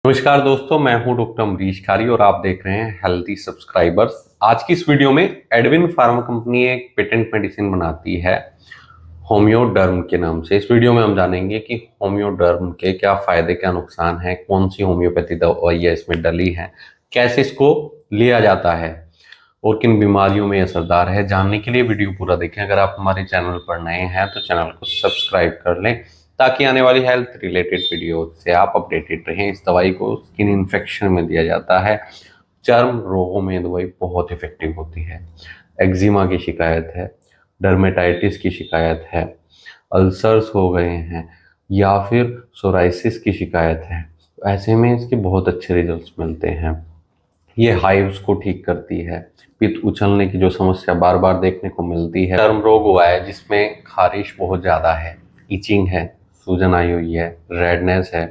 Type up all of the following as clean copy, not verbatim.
नमस्कार दोस्तों, मैं हूं डॉक्टर अमरीश खारी और आप देख रहे हैं हेल्दी सब्सक्राइबर्स। आज की इस वीडियो में एडविन फार्मा कंपनी एक पेटेंट मेडिसिन बनाती है होम्योडर्म के नाम से। इस वीडियो में हम जानेंगे कि होम्योडर्म के क्या फायदे क्या नुकसान हैं, कौन सी होम्योपैथी दवाइयाँ इसमें डली हैं, कैसे इसको लिया जाता है और किन बीमारियों में असरदार है। जानने के लिए वीडियो पूरा देखें। अगर आप हमारे चैनल पर नए हैं तो चैनल को सब्सक्राइब कर लें ताकि आने वाली हेल्थ रिलेटेड वीडियो से आप अपडेटेड रहें। इस दवाई को स्किन इन्फेक्शन में दिया जाता है, चर्म रोगों में दवाई बहुत इफेक्टिव होती है। एक्जिमा की शिकायत है, डर्मेटाइटिस की शिकायत है, अल्सर्स हो गए हैं या फिर सोराइसिस की शिकायत है, ऐसे में इसके बहुत अच्छे रिजल्ट्स मिलते हैं। ये हाइव्स को ठीक करती है। पित्त उछलने की जो समस्या बार बार देखने को मिलती है, चर्म रोग हुआ है जिसमें खारिश बहुत ज़्यादा है, इचिंग है, सूजन आई हुई है, रेडनेस है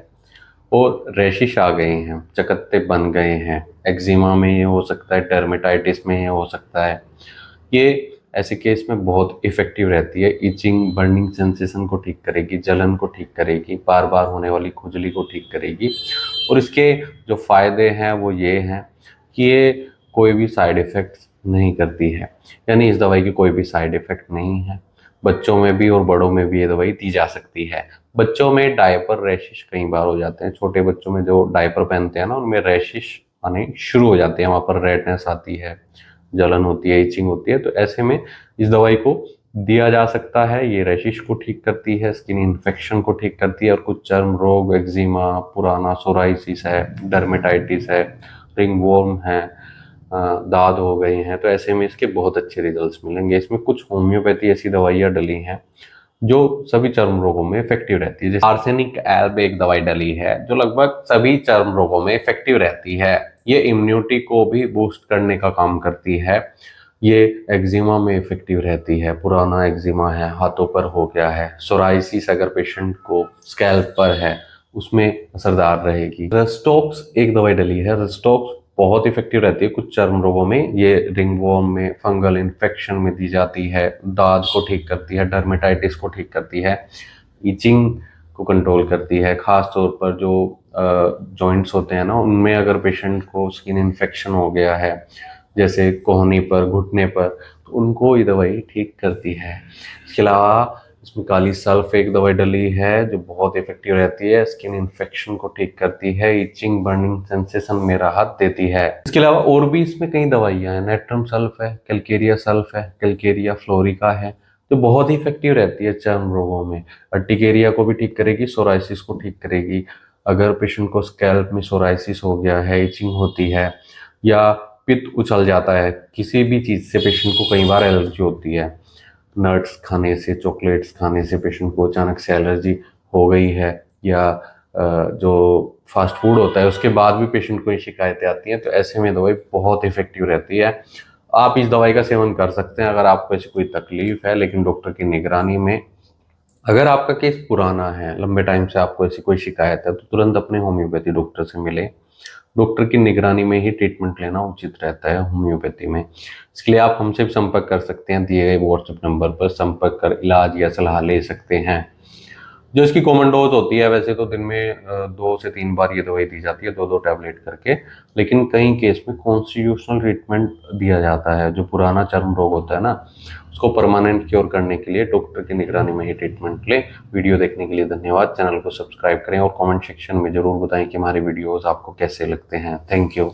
और रैशिश आ गए हैं, चकत्ते बन गए हैं। एक्जिमा में ये हो सकता है, डर्मेटाइटिस में ये हो सकता है। ये ऐसे केस में बहुत इफेक्टिव रहती है। इचिंग, बर्निंग सेंसेशन को ठीक करेगी, जलन को ठीक करेगी, बार बार होने वाली खुजली को ठीक करेगी। और इसके जो फायदे हैं वो ये हैं कि ये कोई भी साइड इफ़ेक्ट नहीं करती है, यानी इस दवाई की कोई भी साइड इफ़ेक्ट नहीं है। बच्चों में भी और बड़ों में भी ये दवाई दी जा सकती है। बच्चों में डायपर रैशिश कई बार हो जाते हैं। छोटे बच्चों में जो डायपर पहनते हैं ना, उनमें रैशिश आने शुरू हो जाते हैं, वहाँ पर रेडनेस आती है, जलन होती है, इचिंग होती है। तो ऐसे में इस दवाई को दिया जा सकता है। ये रैशिश को ठीक करती है, स्किन इन्फेक्शन को ठीक करती है और कुछ चर्म रोग, एक्जिमा, पुराना सोराइसिस है, डर्मेटाइटिस है, रिंगवॉर्म है, दाद हो गए हैं, तो ऐसे में इसके बहुत अच्छे रिजल्ट्स मिलेंगे। इसमें कुछ होम्योपैथी ऐसी दवाइयाँ डली हैं जो सभी चर्म रोगों में इफेक्टिव रहती है। जैसे आर्सेनिक एल्ब एक दवाई डली है जो लगभग सभी चर्म रोगों में इफेक्टिव रहती है। ये इम्यूनिटी को भी बूस्ट करने का काम करती है। ये एक्जिमा में इफेक्टिव रहती है। पुराना एक्जिमा है, हाथों पर हो गया है, सोराइसिस अगर पेशेंट को स्कैल्प पर है उसमें असरदार रहेगी। रस्टॉक्स एक दवाई डली है। रस्टॉक्स बहुत इफेक्टिव रहती है कुछ चर्म रोगों में। ये रिंगवॉर्म में, फंगल इन्फेक्शन में दी जाती है, दाद को ठीक करती है, डर्मेटाइटिस को ठीक करती है, इचिंग को कंट्रोल करती है। खास तौर पर जो जॉइंट्स होते हैं ना, उनमें अगर पेशेंट को स्किन इन्फेक्शन हो गया है, जैसे कोहनी पर, घुटने पर, तो उनको ये दवाई ठीक करती है। इसके अलावा इसमें काली सल्फ एक दवाई डली है जो बहुत इफेक्टिव रहती है, स्किन इन्फेक्शन को ठीक करती है, इचिंग, बर्निंग सेंसेशन में राहत देती है। इसके अलावा और भी इसमें कई दवाइयां हैं। नेट्रम सल्फ है, कैलकेरिया सल्फ है, कैलकेरिया फ्लोरिका है, जो बहुत ही इफेक्टिव रहती है चर्म रोगों में। अर्टिकेरिया को भी ठीक करेगी, सोराइसिस को ठीक करेगी। अगर पेशेंट को स्कैल्प में सोराइसिस हो गया है, इचिंग होती है या पित्त उछल जाता है, किसी भी चीज़ से पेशेंट को कई बार एलर्जी होती है, नट्स खाने से, चॉकलेट्स खाने से पेशेंट को अचानक से एलर्जी हो गई है, या जो फास्ट फूड होता है उसके बाद भी पेशेंट को ये शिकायतें आती हैं, तो ऐसे में दवाई बहुत इफेक्टिव रहती है। आप इस दवाई का सेवन कर सकते हैं अगर आपको ऐसी कोई तकलीफ है, लेकिन डॉक्टर की निगरानी में। अगर आपका केस पुराना है, लंबे टाइम से आपको ऐसी कोई शिकायत है, तो तुरंत अपने होम्योपैथी डॉक्टर से मिले। डॉक्टर की निगरानी में ही ट्रीटमेंट लेना उचित रहता है होम्योपैथी में। इसके लिए आप हमसे भी संपर्क कर सकते हैं, दिए गए व्हाट्सएप नंबर पर संपर्क कर इलाज या सलाह ले सकते हैं। जो इसकी कॉमन डोज होती है, वैसे तो दिन में 2 से 3 बार ये दवाई दी जाती है, 2-2 टैबलेट करके, लेकिन कई केस में कॉन्स्टिट्यूशनल ट्रीटमेंट दिया जाता है। जो पुराना चर्म रोग होता है ना, उसको परमानेंट क्योर करने के लिए डॉक्टर की निगरानी में ही ट्रीटमेंट लें। वीडियो देखने के लिए धन्यवाद। चैनल को सब्सक्राइब करें और कमेंट सेक्शन में जरूर बताएं कि हमारे वीडियोस आपको कैसे लगते हैं। Thank you.